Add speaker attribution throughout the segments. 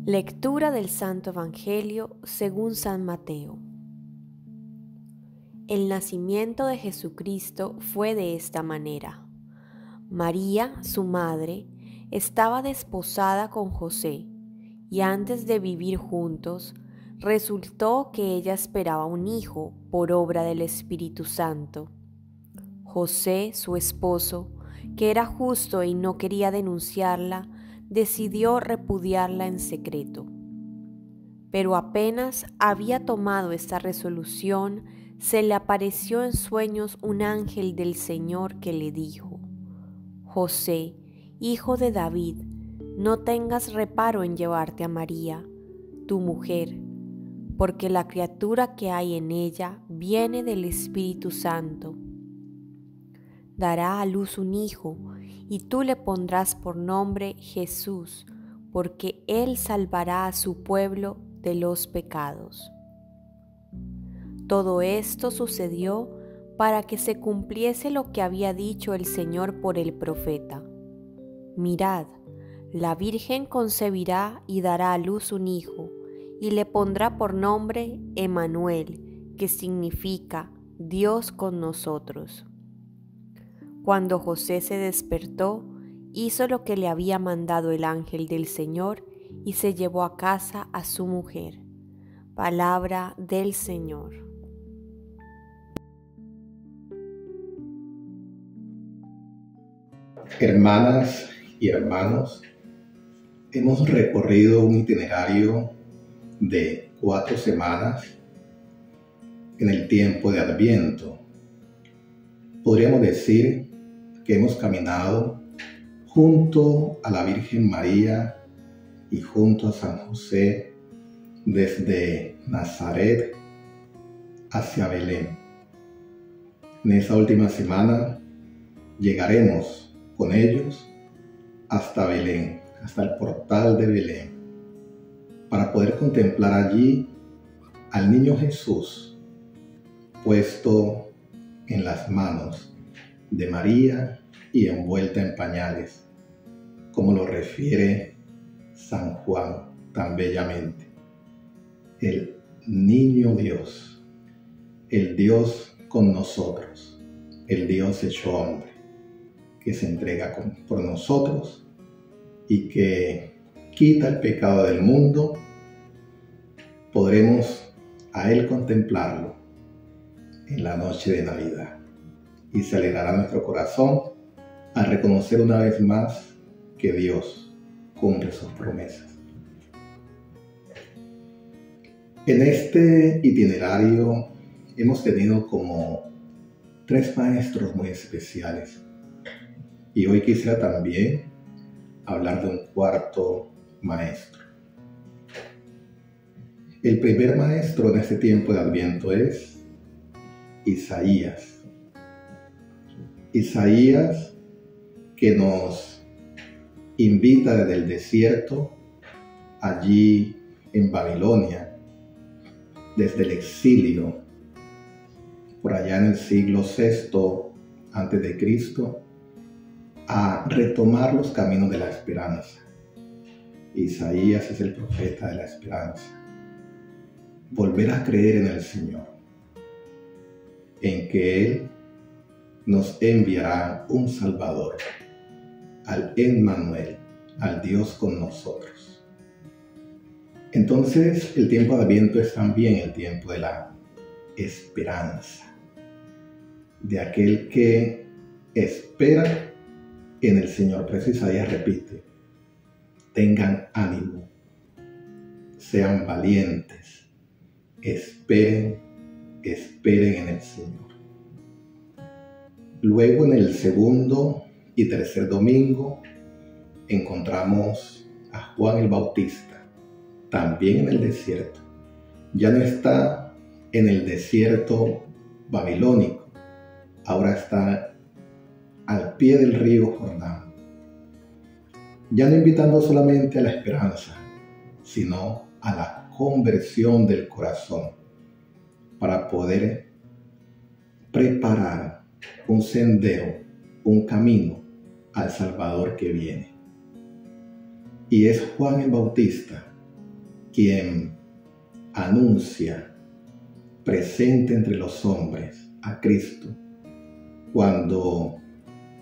Speaker 1: Lectura del Santo Evangelio según San Mateo. El nacimiento de Jesucristo fue de esta manera. María, su madre, estaba desposada con José, y antes de vivir juntos, resultó que ella esperaba un hijo por obra del Espíritu Santo. José, su esposo, que era justo y no quería denunciarla, decidió repudiarla en secreto. Pero apenas había tomado esta resolución, se le apareció en sueños un ángel del Señor que le dijo: José, hijo de David, no tengas reparo en llevarte a María, tu mujer, porque la criatura que hay en ella viene del Espíritu Santo. Dará a luz un hijo, y tú le pondrás por nombre Jesús, porque él salvará a su pueblo de los pecados. Todo esto sucedió para que se cumpliese lo que había dicho el Señor por el profeta. Mirad, la Virgen concebirá y dará a luz un hijo, y le pondrá por nombre Emmanuel, que significa Dios con nosotros. Cuando José se despertó, hizo lo que le había mandado el ángel del Señor y se llevó a casa a su mujer. Palabra del Señor.
Speaker 2: Hermanas y hermanos, hemos recorrido un itinerario de 4 semanas en el tiempo de Adviento. Podríamos decir que hemos caminado junto a la Virgen María y junto a San José desde Nazaret hacia Belén. En esta última semana llegaremos con ellos hasta Belén, hasta el portal de Belén, para poder contemplar allí al niño Jesús puesto en las manos de María y envuelta en pañales, como lo refiere San Juan tan bellamente. El niño Dios, el Dios con nosotros, el Dios hecho hombre, que se entrega por nosotros y que quita el pecado del mundo. Podremos a Él contemplarlo en la noche de Navidad, y se alegrará nuestro corazón al reconocer una vez más que Dios cumple sus promesas. En este itinerario hemos tenido como 3 maestros muy especiales, y hoy quisiera también hablar de un 4º maestro. El primer maestro en este tiempo de Adviento es Isaías. Isaías, que nos invita desde el desierto, allí en Babilonia, desde el exilio, por allá en el siglo VI a.C., a retomar los caminos de la esperanza. Isaías es el profeta de la esperanza. Volver a creer en el Señor, en que Él nos enviará un Salvador, al Emmanuel, al Dios con nosotros. Entonces, el tiempo de Adviento es también el tiempo de la esperanza, de aquel que espera en el Señor. Por eso Isaías repite: tengan ánimo, sean valientes, esperen en el Señor. Luego, en el segundo y tercer domingo, encontramos a Juan el Bautista, también en el desierto. Ya no está en el desierto babilónico, ahora está al pie del río Jordán, ya no invitando solamente a la esperanza, sino a la conversión del corazón, para poder preparar un sendero, un camino al Salvador que viene. Y es Juan el Bautista quien anuncia presente entre los hombres a Cristo cuando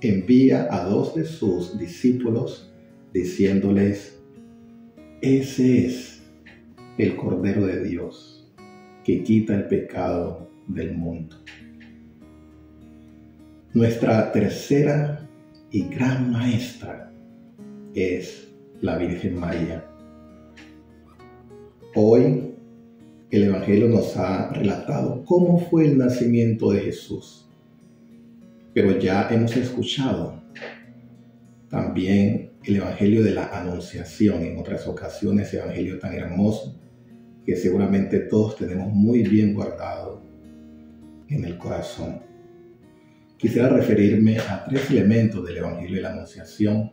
Speaker 2: envía a 2 de sus discípulos diciéndoles: ese es el Cordero de Dios que quita el pecado del mundo. Nuestra tercera y gran maestra es la Virgen María. Hoy el Evangelio nos ha relatado cómo fue el nacimiento de Jesús, pero ya hemos escuchado también el Evangelio de la Anunciación en otras ocasiones, Evangelio tan hermoso que seguramente todos tenemos muy bien guardado en el corazón. Quisiera referirme a 3 elementos del Evangelio de la Anunciación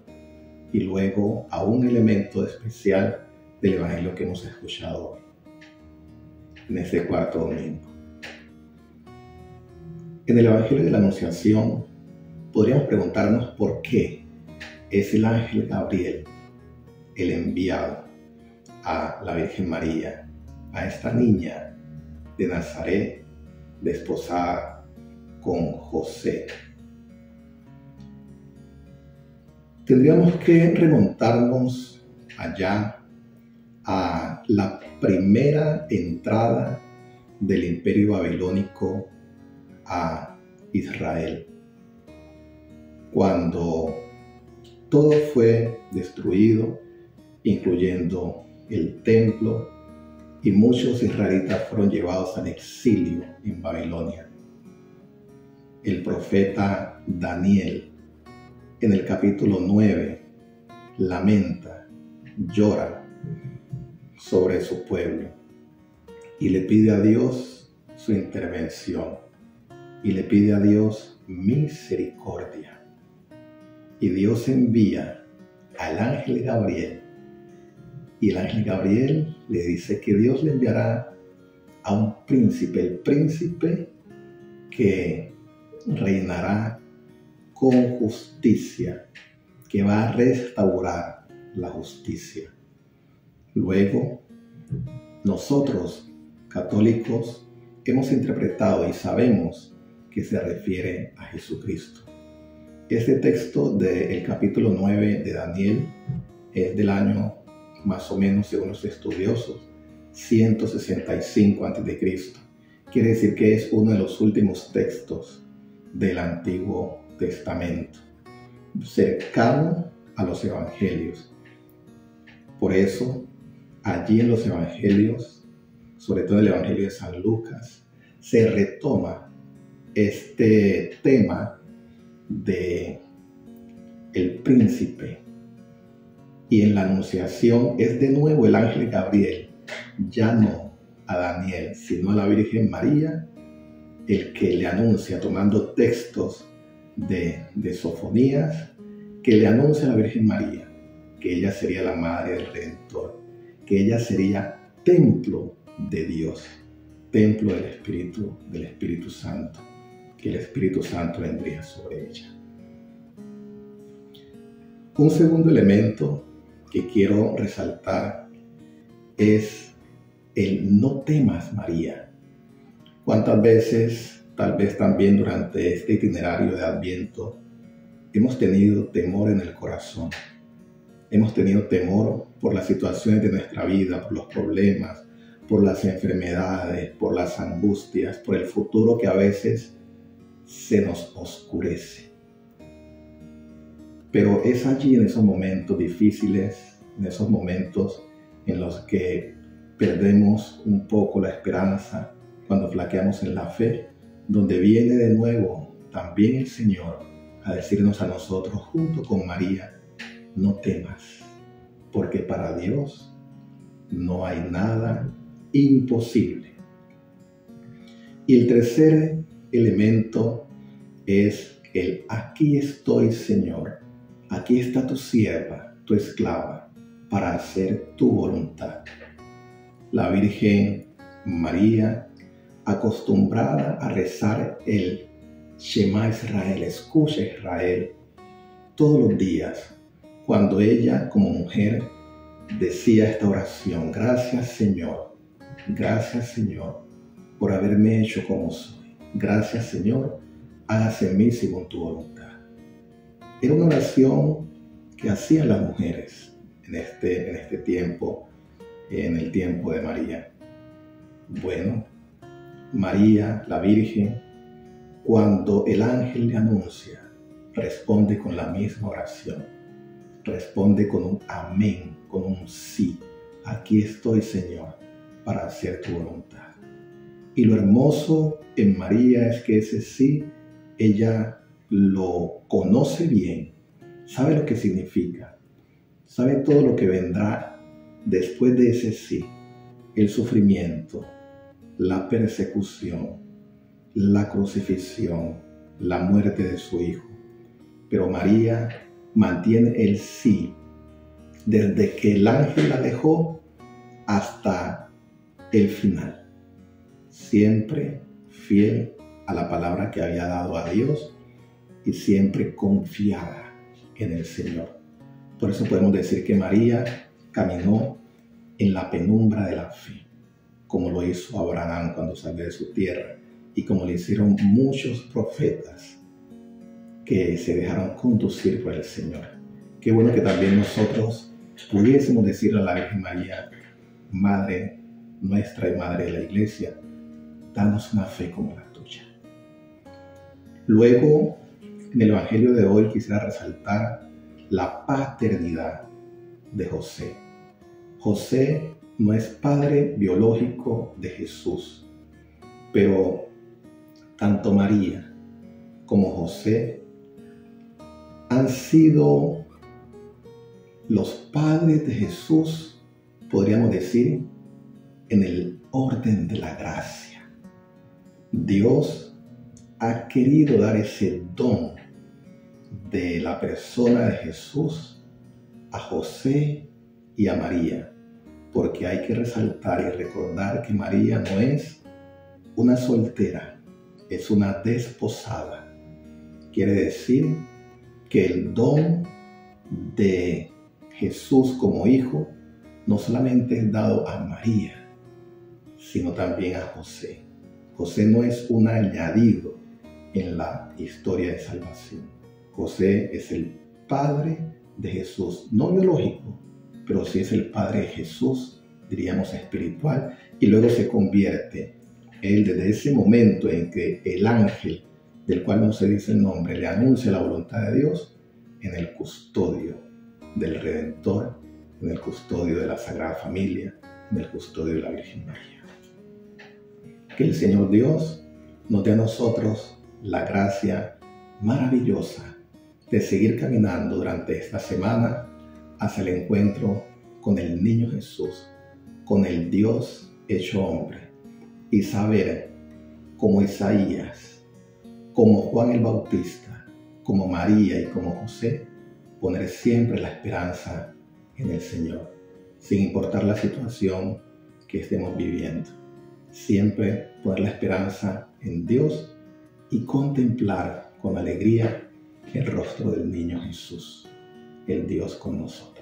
Speaker 2: y luego a un elemento especial del Evangelio que hemos escuchado hoy, en este cuarto domingo. En el Evangelio de la Anunciación podríamos preguntarnos por qué es el ángel Gabriel el enviado a la Virgen María, a esta niña de Nazaret, desposada con José. Tendríamos que remontarnos allá a la primera entrada del Imperio Babilónico a Israel, cuando todo fue destruido, incluyendo el templo, y muchos israelitas fueron llevados al exilio en Babilonia. El profeta Daniel, en el capítulo 9, lamenta, llora sobre su pueblo y le pide a Dios su intervención y le pide a Dios misericordia. Y Dios envía al ángel Gabriel, y el ángel Gabriel le dice que Dios le enviará a un príncipe, el príncipe que reinará con justicia, que va a restaurar la justicia. Luego, nosotros, católicos, hemos interpretado y sabemos que se refiere a Jesucristo. Este texto del capítulo 9 de Daniel es del año, más o menos, según los estudiosos, 165 a.C. Quiere decir que es uno de los últimos textos del Antiguo Testamento, cercano a los Evangelios. Por eso, allí en los Evangelios, sobre todo en el Evangelio de San Lucas, se retoma este tema de el príncipe. Y en la Anunciación es de nuevo el ángel Gabriel, ya no a Daniel, sino a la Virgen María, el que le anuncia, tomando textos de Sofonías, que le anuncia a la Virgen María que ella sería la madre del Redentor, que ella sería templo de Dios, templo del Espíritu Santo, que el Espíritu Santo vendría sobre ella. Un segundo elemento que quiero resaltar es el no temas, María. ¿Cuántas veces, tal vez también durante este itinerario de Adviento, hemos tenido temor en el corazón? Hemos tenido temor por las situaciones de nuestra vida, por los problemas, por las enfermedades, por las angustias, por el futuro que a veces se nos oscurece. Pero es allí, en esos momentos difíciles, en esos momentos en los que perdemos un poco la esperanza, cuando flaqueamos en la fe, donde viene de nuevo también el Señor a decirnos a nosotros, junto con María: no temas, porque para Dios no hay nada imposible. Y el tercer elemento es el aquí estoy, Señor, aquí está tu sierva, tu esclava, para hacer tu voluntad. La Virgen María, acostumbrada a rezar el Shema Israel, escucha Israel, todos los días, cuando ella como mujer decía esta oración: gracias Señor por haberme hecho como soy. Gracias Señor, hágase en mí según tu voluntad. Era una oración que hacían las mujeres en este tiempo, en el tiempo de María. Bueno, María, la Virgen, cuando el ángel le anuncia, responde con la misma oración. Responde con un amén, con un sí. Aquí estoy, Señor, para hacer tu voluntad. Y lo hermoso en María es que ese sí, ella lo conoce bien, sabe lo que significa, sabe todo lo que vendrá después de ese sí: el sufrimiento, la persecución, la crucifixión, la muerte de su hijo. Pero María mantiene el sí desde que el ángel la dejó hasta el final, siempre fiel a la palabra que había dado a Dios y siempre confiada en el Señor. Por eso podemos decir que María caminó en la penumbra de la fe, como lo hizo Abraham cuando salió de su tierra y como lo hicieron muchos profetas que se dejaron conducir por el Señor. Qué bueno que también nosotros pudiésemos decirle a la Virgen María: Madre nuestra y Madre de la Iglesia, danos una fe como la tuya. Luego, en el Evangelio de hoy quisiera resaltar la paternidad de José. José no es padre biológico de Jesús, pero tanto María como José han sido los padres de Jesús, podríamos decir, en el orden de la gracia. Dios ha querido dar ese don de la persona de Jesús a José y a María, porque hay que resaltar y recordar que María no es una soltera, es una desposada. Quiere decir que el don de Jesús como hijo no solamente es dado a María, sino también a José. José no es un añadido en la historia de salvación. José es el padre de Jesús, no biológico, pero sí es el padre de Jesús, diríamos espiritual, y luego se convierte él desde ese momento en que el ángel, del cual no se dice el nombre, le anuncia la voluntad de Dios, en el custodio del Redentor, en el custodio de la Sagrada Familia, en el custodio de la Virgen María. Que el Señor Dios nos dé a nosotros la gracia maravillosa de seguir caminando durante esta semana hacia el encuentro con el niño Jesús, con el Dios hecho hombre, y saber, como Isaías, como Juan el Bautista, como María y como José, poner siempre la esperanza en el Señor, sin importar la situación que estemos viviendo. Siempre poner la esperanza en Dios y contemplar con alegría el rostro del niño Jesús, el Dios con nosotros.